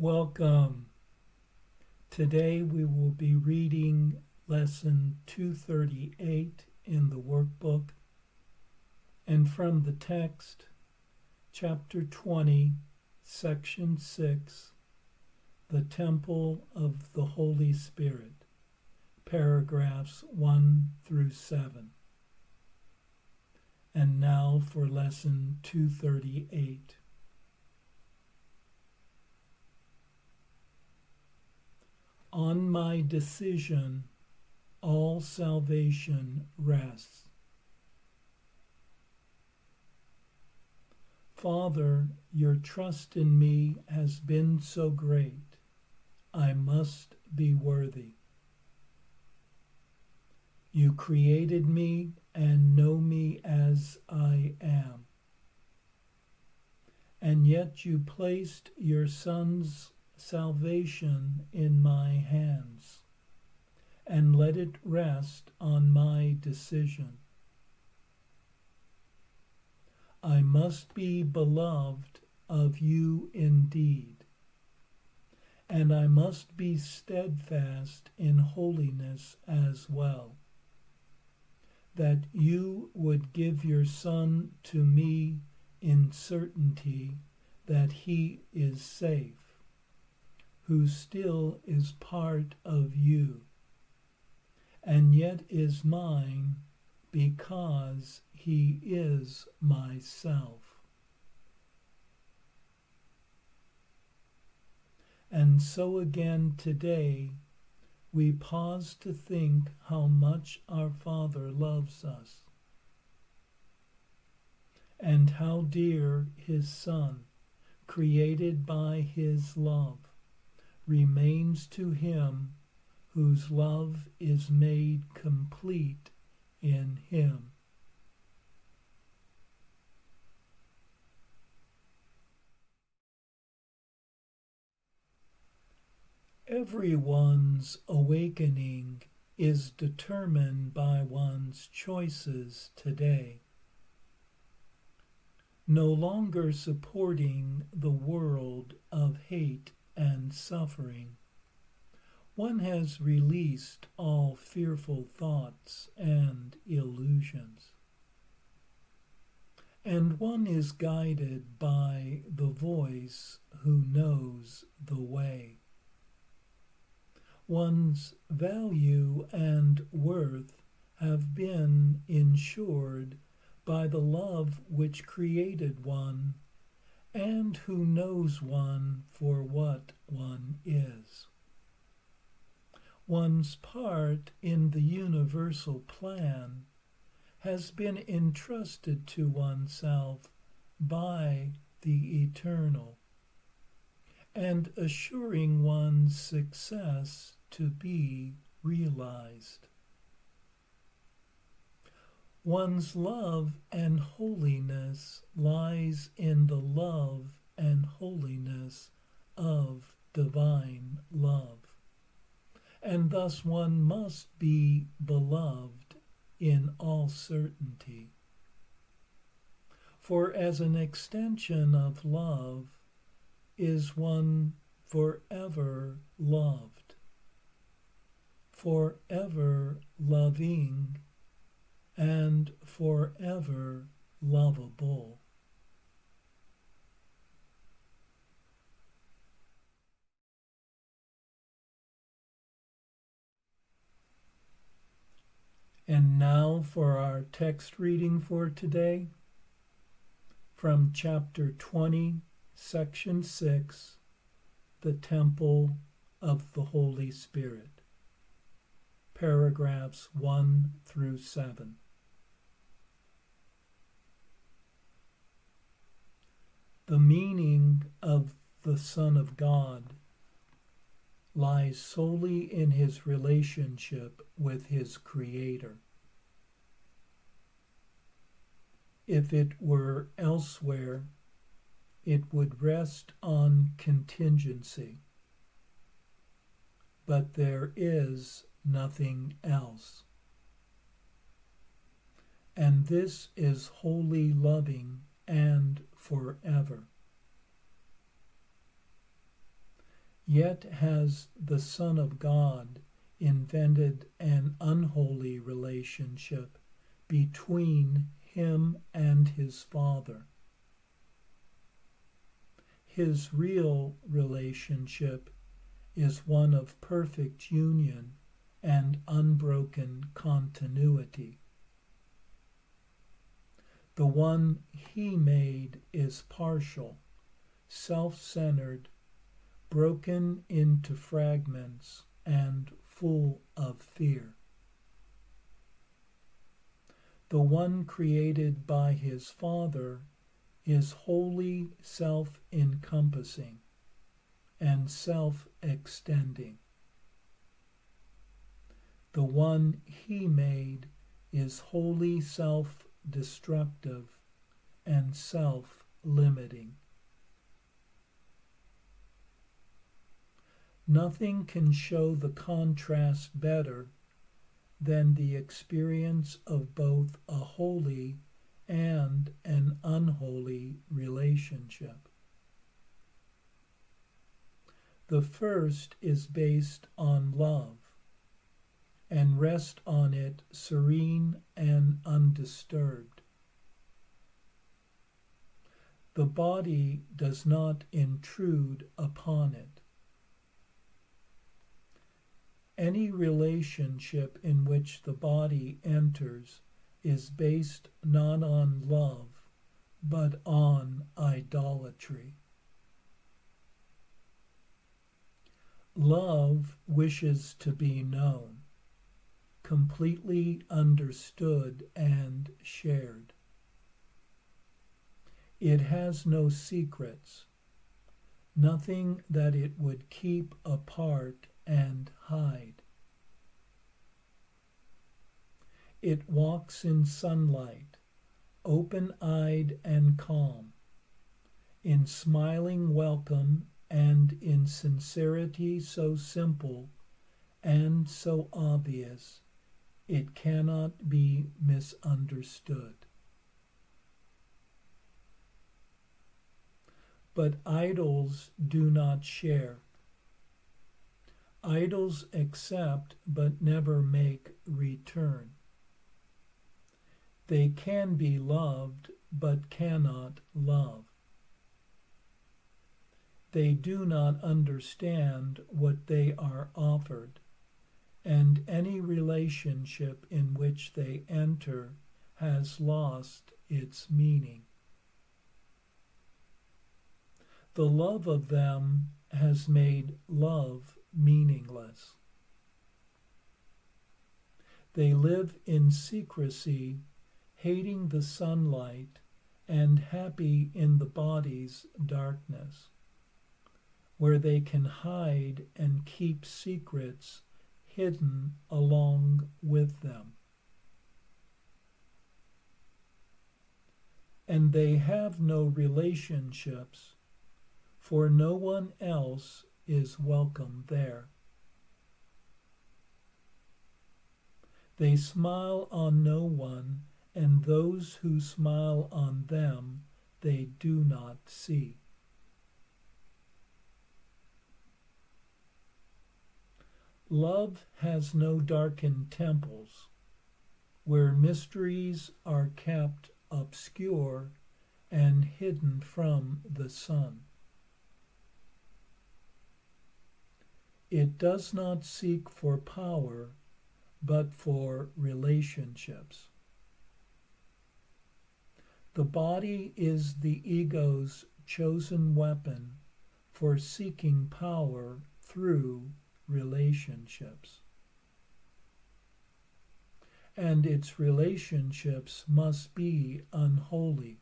Welcome. Today we will be reading lesson 238 in the workbook, and from the text, chapter 20, section 6, the Temple of the Holy Spirit, paragraphs 1 through 7. And now for lesson 238. On my decision, all salvation rests. Father, your trust in me has been so great, I must be worthy. You created me and know me as I am. And yet you placed your Son's salvation in my hands, and let it rest on my decision. I must be beloved of you indeed, and I must be steadfast in holiness as well, that you would give your Son to me in certainty that he is safe, who still is part of you, and yet is mine because he is myself. And so again today, we pause to think how much our Father loves us, and how dear his Son, created by his love, remains to him whose love is made complete in him. Everyone's awakening is determined by one's choices today. No longer supporting the world of hate and suffering, one has released all fearful thoughts and illusions, and one is guided by the voice who knows the way. One's value and worth have been ensured by the love which created one and who knows one for what one is. One's part in the universal plan has been entrusted to oneself by the Eternal, and assuring one's success to be realized. One's love and holiness lies in the love and holiness of divine love, and thus one must be beloved in all certainty. For as an extension of love is one forever loved, forever loving, and forever lovable. And now for our text reading for today, from chapter 20, section 6, the Temple of the Holy Spirit, paragraphs 1 through 7. The meaning of the Son of God lies solely in his relationship with his Creator. If it were elsewhere, it would rest on contingency. But there is nothing else. And this is wholly loving and forever. Yet has the Son of God invented an unholy relationship between him and his Father. His real relationship is one of perfect union and unbroken continuity. The one he made is partial, self-centered, broken into fragments, and full of fear. The one created by his Father is wholly self-encompassing and self-extending. The one he made is wholly self-destructive and self-limiting. Nothing can show the contrast better than the experience of both a holy and an unholy relationship. The first is based on love and rests on it serene and undisturbed. The body does not intrude upon it. Any relationship in which the body enters is based not on love, but on idolatry. Love wishes to be known, completely understood and shared. It has no secrets, nothing that it would keep apart and hide. It walks in sunlight, open-eyed and calm, in smiling welcome and in sincerity so simple and so obvious it cannot be misunderstood. But idols do not share. Idols accept but never make return. They can be loved but cannot love. They do not understand what they are offered, and any relationship in which they enter has lost its meaning. The love of them has made love meaningless. They live in secrecy, hating the sunlight and happy in the body's darkness, where they can hide and keep secrets hidden along with them. And they have no relationships, for no one else is welcome there. They smile on no one, and those who smile on them they do not see. Love has no darkened temples, where mysteries are kept obscure and hidden from the sun. It does not seek for power, but for relationships. The body is the ego's chosen weapon for seeking power through relationships. And its relationships must be unholy,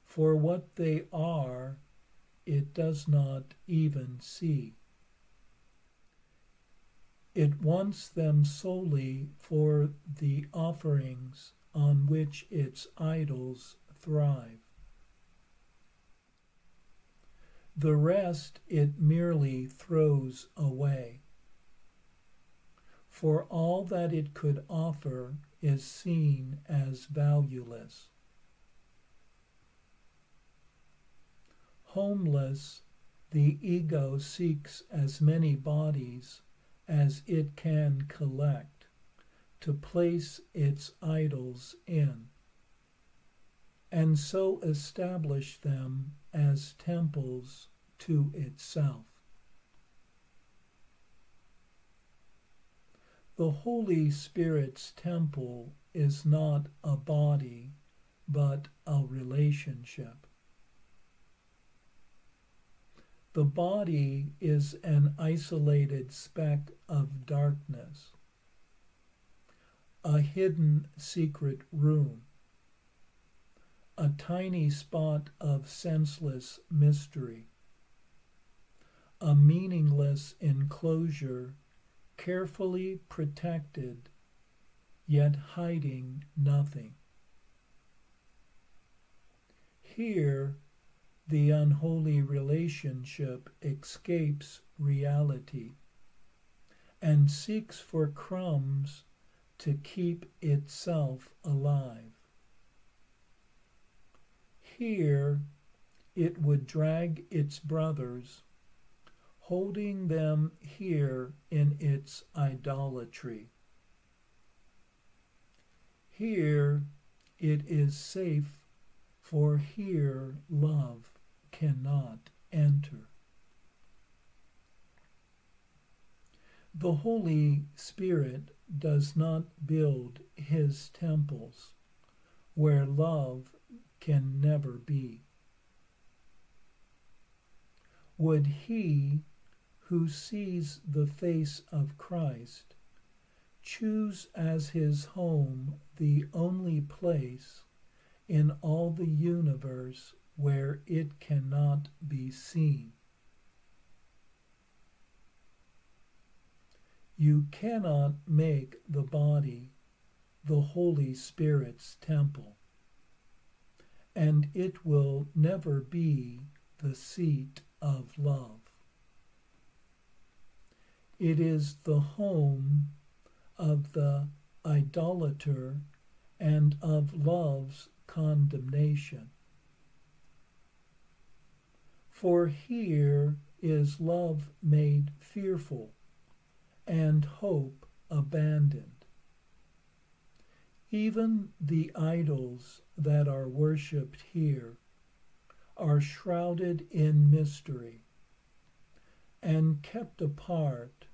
for what they are, it does not even see. It wants them solely for the offerings on which its idols thrive. The rest it merely throws away, for all that it could offer is seen as valueless. Homeless, the ego seeks as many bodies as it can collect to place its idols in, and so establish them as temples to itself. The Holy Spirit's temple is not a body, but a relationship. The body is an isolated speck of darkness, a hidden secret room, a tiny spot of senseless mystery, a meaningless enclosure carefully protected, yet hiding nothing. Here, the unholy relationship escapes reality and seeks for crumbs to keep itself alive. Here, it would drag its brothers, holding them here in its idolatry. Here, it is safe, for here love cannot enter. The Holy Spirit does not build his temples where love can never be. Would he who sees the face of Christ choose as his home the only place in all the universe where it cannot be seen? You cannot make the body the Holy Spirit's temple, and it will never be the seat of love. It is the home of the idolater and of love's condemnation. For here is love made fearful and hope abandoned. Even the idols that are worshipped here are shrouded in mystery and kept apart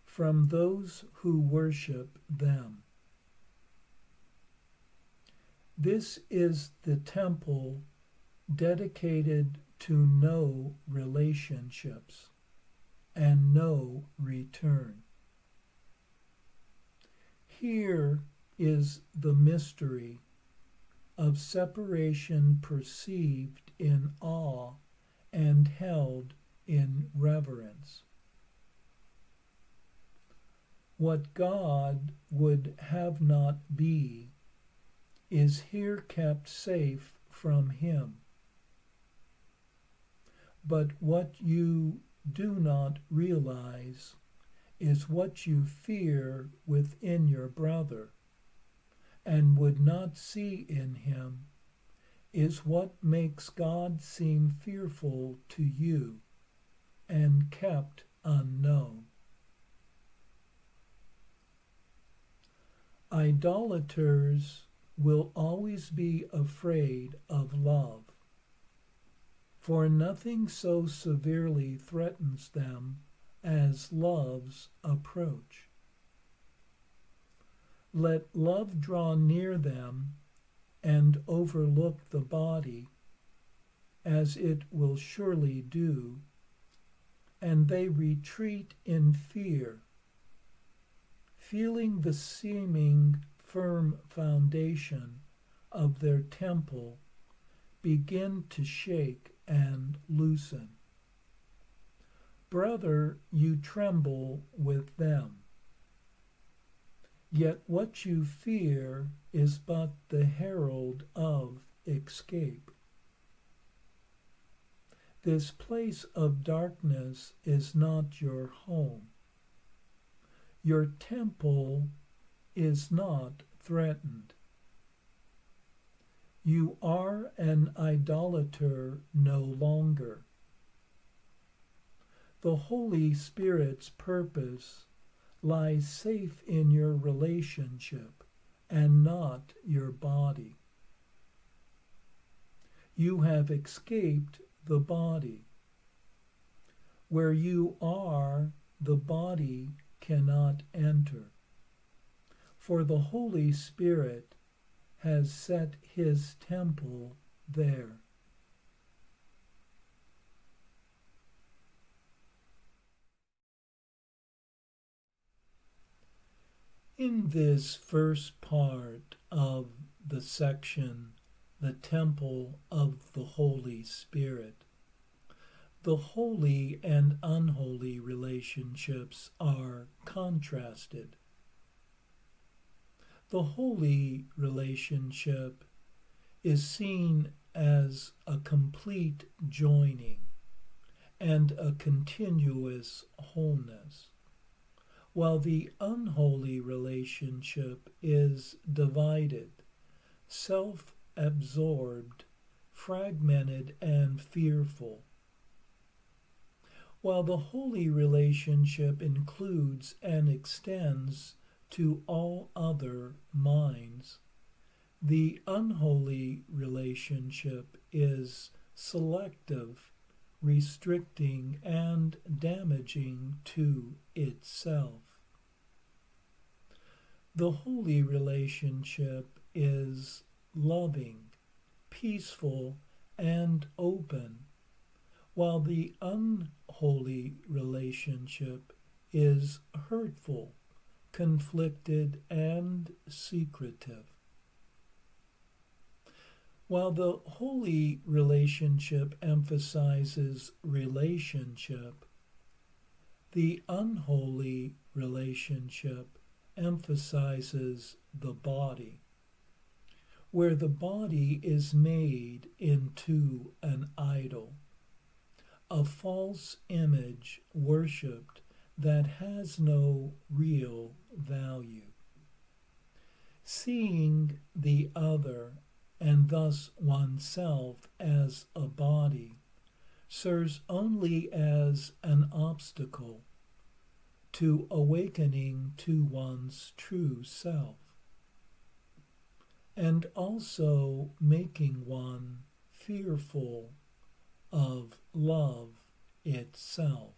from those who worship them. This is the temple dedicated to no relationships and no return. Here is the mystery of separation perceived in awe and held in reverence. What God would have not be is here kept safe from him. But what you do not realize is what you fear within your brother and would not see in him is what makes God seem fearful to you and kept unknown. Idolaters will always be afraid of love, for nothing so severely threatens them as love's approach. Let love draw near them and overlook the body, as it will surely do, and they retreat in fear, feeling the seeming firm foundation of their temple begin to shake and loosen. Brother, you tremble with them. Yet what you fear is but the herald of escape. This place of darkness is not your home. Your temple is not threatened. You are an idolater no longer. The Holy Spirit's purpose lies safe in your relationship and not your body. You have escaped the body. Where you are, the body cannot enter. For the Holy Spirit has set his temple there. In this first part of the section, the Temple of the Holy Spirit, the holy and unholy relationships are contrasted. The holy relationship is seen as a complete joining and a continuous wholeness, while the unholy relationship is divided, self-absorbed, fragmented, and fearful. While the holy relationship includes and extends to all other minds, the unholy relationship is selective, restricting, and damaging to itself. The holy relationship is loving, peaceful, and open, while the unholy relationship is hurtful, conflicted, and secretive. While the holy relationship emphasizes relationship, the unholy relationship emphasizes the body, where the body is made into an idol, a false image worshipped that has no real value. Seeing the other, and thus oneself, as a body serves only as an obstacle to awakening to one's true self, and also making one fearful of love itself.